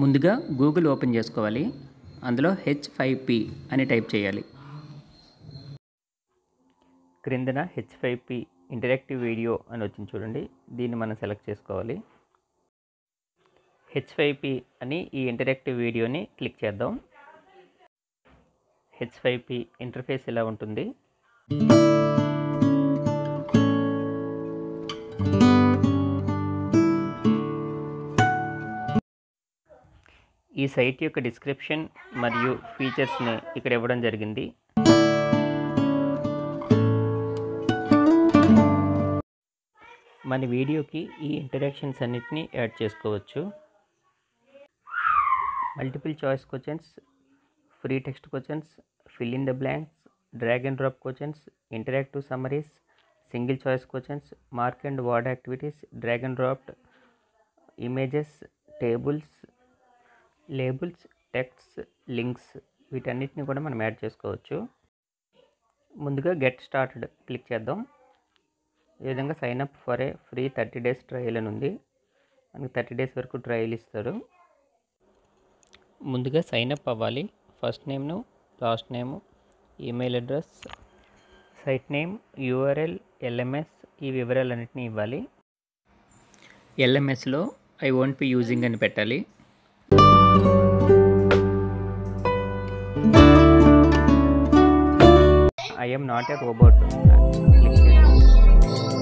ముందుగా Google open చేసుకోవాలి. అందులో H5P అని టైప్ చేయాలి. క్రిందన H5P ఇంటరాక్టివ్ వీడియో అని వచ్చింది చూడండి. దీన్ని మనం సెలెక్ట్ చేసుకోవాలి. H5P అని ఈ ఇంటరాక్టివ్ వీడియోని క్లిక్ చేద్దాం. H5P ఇంటర్ఫేస్ ఇలా ఉంటుంది. ఈ సైట్ యొక్క డిస్క్రిప్షన్ మరియు ఫీచర్స్ని ఇక్కడ ఇవ్వడం జరిగింది. మన వీడియోకి ఈ ఇంటరాక్షన్స్ అన్నిటినీ యాడ్ చేసుకోవచ్చు. Multiple choice questions, free text questions, fill in the blanks, drag and drop questions, interactive summaries, single choice questions, mark and word activities, drag and drop images, tables, labels, texts, links, వీటన్నిటిని కూడా మనం add చేసుకోవచ్చు. ముందుగా get started click చేద్దాం. ఈ విధంగా sign up for a free 30 days trial అని ఉంది. మనకి 30 days వరకు ట్రయల్ ఇస్తారు. ముందుగా సైన్ అప్ అవ్వాలి. ఫస్ట్ నేమ్ను, last name, email address, site name, URL, LMS ఈ వివరాలన్నింటినీ ఇవ్వాలి. LMSలో ఐ వోంట్ బి యూజింగ్ అని పెట్టాలి. I am not a robot click చేసి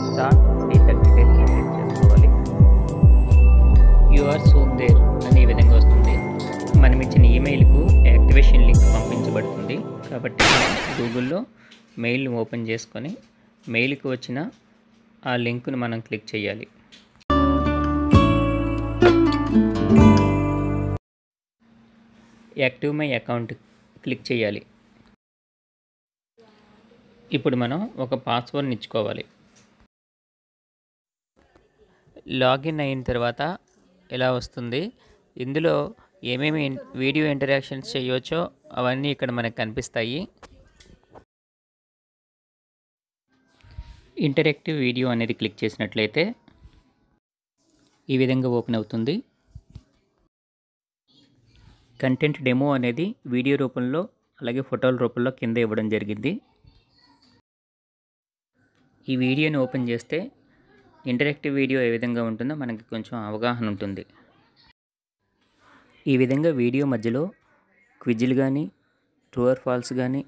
స్టార్ట్ 30 days క్లిక్ చేసుకోవాలి. యు ఆర్ సూన్ దేర్ అని ఈ విధంగా వస్తుంది. మనం ఇచ్చిన ఈమెయిల్కు యాక్టివేషన్ లింక్ పంపించబడుతుంది. కాబట్టి గూగుల్లో మెయిల్ ఓపెన్ చేసుకొని మెయిల్కి వచ్చిన ఆ లింక్ను మనం క్లిక్ చేయాలి. యాక్టివ్ మై అకౌంట్ క్లిక్ చేయాలి. ఇప్పుడు మనం ఒక పాస్వర్డ్ని ఇచ్చుకోవాలి. లాగిన్ అయిన తర్వాత ఇలా వస్తుంది. ఇందులో ఏమేమి వీడియో ఇంటరాక్షన్స్ చేయవచ్చో అవన్నీ ఇక్కడ మనకు కనిపిస్తాయి. ఇంటరాక్టివ్ వీడియో అనేది క్లిక్ చేసినట్లయితే ఈ విధంగా ఓపెన్ అవుతుంది. కంటెంట్ డెమో అనేది వీడియో రూపంలో అలాగే ఫోటోల రూపంలో కింద ఇవ్వడం జరిగింది. ఈ వీడియోని ఓపెన్ చేస్తే ఇంటరాక్టివ్ వీడియో ఏ విధంగా ఉంటుందో మనకి కొంచెం అవగాహన ఉంటుంది. ఈ విధంగా వీడియో మధ్యలో క్విజ్లు కానీ, ట్రూ ఆర్ ఫాల్స్ కానీ,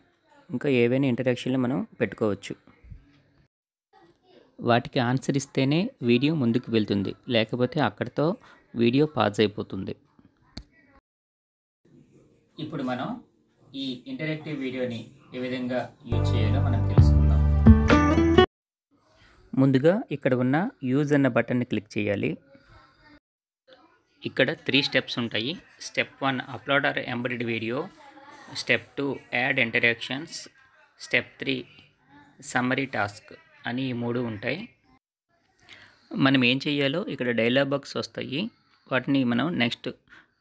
ఇంకా ఏవైనా ఇంటరాక్షన్లు మనం పెట్టుకోవచ్చు. వాటికి ఆన్సర్ ఇస్తేనే వీడియో ముందుకు వెళ్తుంది, లేకపోతే అక్కడితో వీడియో పాజ్ అయిపోతుంది. ఇప్పుడు మనం ఈ ఇంటరాక్టివ్ వీడియోని ఏ విధంగా యూజ్ చేయాలో మనం తెలుసుకుందాం. ముందుగా ఇక్కడ ఉన్న యూజ్ అన్న బటన్ని క్లిక్ చేయాలి. ఇక్కడ 3 స్టెప్స్ ఉంటాయి. Step 1 upload or embedded video, step 2 add interactions, step 3 summary task అని ఈ 3 ఉంటాయి. మనం ఏం చేయాలో ఇక్కడ డైలాగ్ బాక్స్ వస్తాయి. వాటిని మనం నెక్స్ట్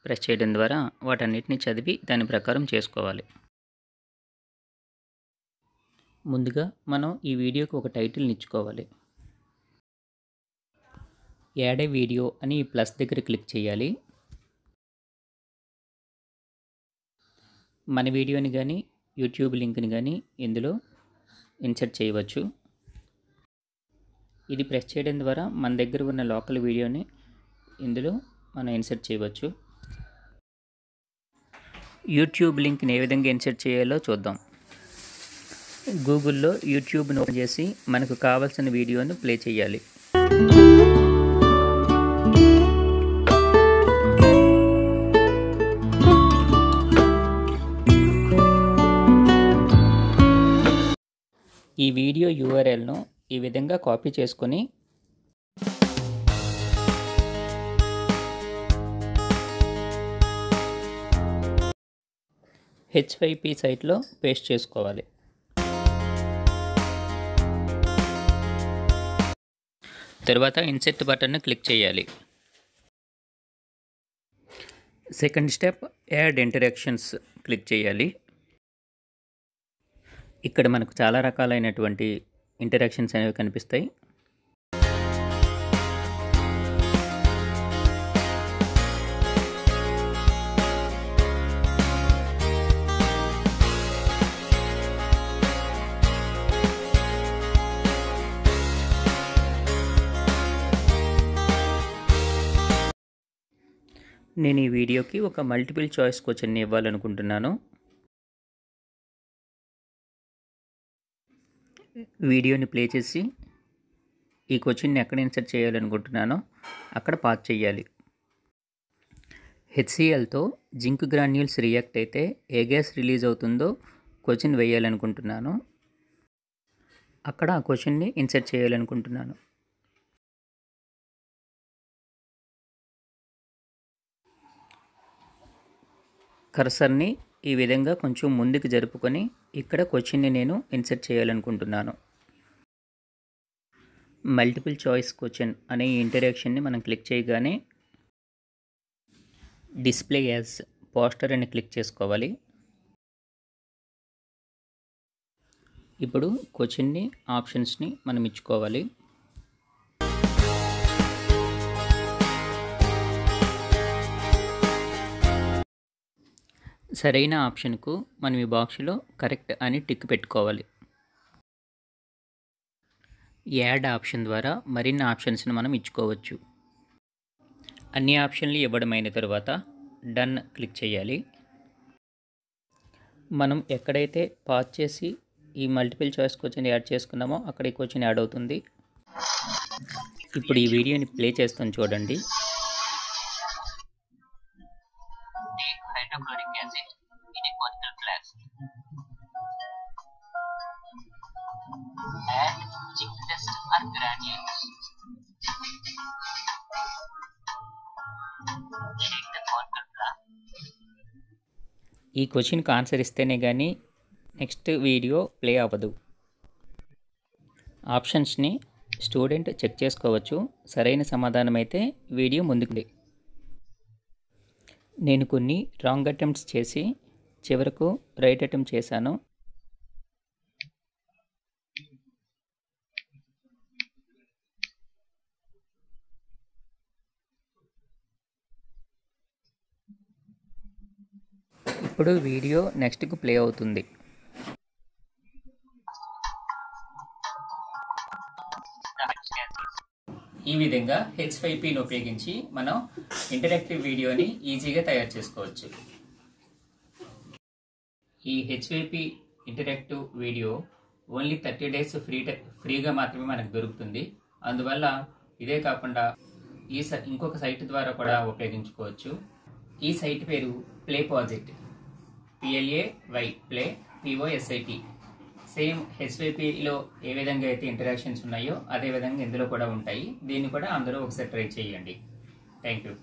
ప్రెస్ చేయడం ద్వారా వాటన్నిటిని చదివి దాని ప్రకారం చేసుకోవాలి. ముందుగా మనం ఈ వీడియోకి ఒక టైటిల్ని ఇచ్చుకోవాలి. యాడ్ ఏ వీడియో అని ఈ ప్లస్ దగ్గర క్లిక్ చేయాలి. మన వీడియోని కానీ యూట్యూబ్ లింక్ని కానీ ఇందులో ఇన్సర్ట్ చేయవచ్చు. ఇది ప్రెస్ చేయడం ద్వారా మన దగ్గర ఉన్న లోకల్ వీడియోని ఇందులో మనం ఇన్సర్ట్ చేయవచ్చు. యూట్యూబ్ లింక్ని ఏ విధంగా ఇన్సర్ట్ చేయాలో చూద్దాం. గూగుల్లో యూట్యూబ్ని ఓపెన్ చేసి మనకు కావాల్సిన వీడియోను ప్లే చేయాలి. ఈ వీడియో URLను ఈ విధంగా కాపీ చేసుకొని H5P సైట్లో పేస్ట్ చేసుకోవాలి. తర్వాత ఇన్సర్ట్ బటన్ను క్లిక్ చేయాలి. Second step add interactions click చేయాలి. ఇక్కడ మనకు చాలా రకాలైనటువంటి ఇంటరాక్షన్స్ అనేవి కనిపిస్తాయి. నేను ఈ వీడియోకి ఒక మల్టిపుల్ చాయిస్ క్వశ్చన్ని ఇవ్వాలనుకుంటున్నాను. వీడియోని ప్లే చేసి ఈ క్వశ్చన్ని ఎక్కడ ఇన్సర్ట్ చేయాలనుకుంటున్నానో అక్కడ పాస్ చేయాలి. హెచ్సిఎల్తో జింక్ గ్రాన్యూల్స్ రియాక్ట్ అయితే ఏ గ్యాస్ రిలీజ్ అవుతుందో క్వశ్చన్ వేయాలనుకుంటున్నాను. అక్కడ ఆ క్వశ్చన్ని ఇన్సర్ట్ చేయాలనుకుంటున్నాను. కర్సర్ని ఈ విధంగా కొంచెం ముందుకు జరుపుకొని ఇక్కడ క్వశ్చన్ని నేను ఇన్సర్ట్ చేయాలనుకుంటున్నాను. మల్టిపుల్ చాయిస్ క్వశ్చన్ అనే ఇంటరాక్షన్ని మనం క్లిక్ చేయగానే డిస్ప్లే యాజ్ పోస్టర్ అని క్లిక్ చేసుకోవాలి. ఇప్పుడు క్వశ్చన్ని ఆప్షన్స్ని మనం ఇచ్చుకోవాలి. సరైన ఆప్షన్కు మనం ఈ బాక్స్లో కరెక్ట్ అని టిక్ పెట్టుకోవాలి. యాడ్ ఆప్షన్ ద్వారా మరిన్ని ఆప్షన్స్ని మనం ఇచ్చుకోవచ్చు. అన్ని ఆప్షన్లు ఇవ్వడమైన తర్వాత డన్ క్లిక్ చేయాలి. మనం ఎక్కడైతే పాజ్ చేసి ఈ మల్టిపుల్ చాయిస్ క్వశ్చన్ యాడ్ చేసుకున్నామో అక్కడ ఈ క్వశ్చన్ యాడ్ అవుతుంది. ఇప్పుడు ఈ వీడియోని ప్లే చేస్తాను చూడండి. Hydrochloric acid in a quantum flask. Add zinc dust or granules. Shake the quantum flask. ఈ క్వశ్చన్కి ఆన్సర్ ఇస్తేనే కానీ నెక్స్ట్ వీడియో ప్లే అవ్వదు. ఆప్షన్స్ని స్టూడెంట్ చెక్ చేసుకోవచ్చు. సరైన సమాధానం అయితే వీడియో ముందుకు. నేను కొన్ని రాంగ్ అటెంప్ట్స్ చేసి చివరకు రైట్ అటెంప్ట్ చేశాను. ఇప్పుడు వీడియో నెక్స్ట్కు ప్లే అవుతుంది. ఈ విధంగా H5Pని ఉపయోగించి మనం ఇంటరాక్టివ్ వీడియోని ఈజీగా తయారు చేసుకోవచ్చు. ఈ H5P interactive video only 30 days ఫ్రీగా మాత్రమే మనకు దొరుకుతుంది. అందువల్ల ఇదే కాకుండా ఇంకొక సైట్ ద్వారా కూడా ఉపయోగించుకోవచ్చు. ఈ సైట్ పేరు ప్లేపాజిట్, PLAY ప్లే POSIT. సేమ్ H5Pలో ఏ విధంగా అయితే ఇంటరాక్షన్స్ ఉన్నాయో అదే విధంగా ఇందులో కూడా ఉంటాయి. దీన్ని కూడా అందరూ ఒకసారి ట్రై చేయండి. Thank you.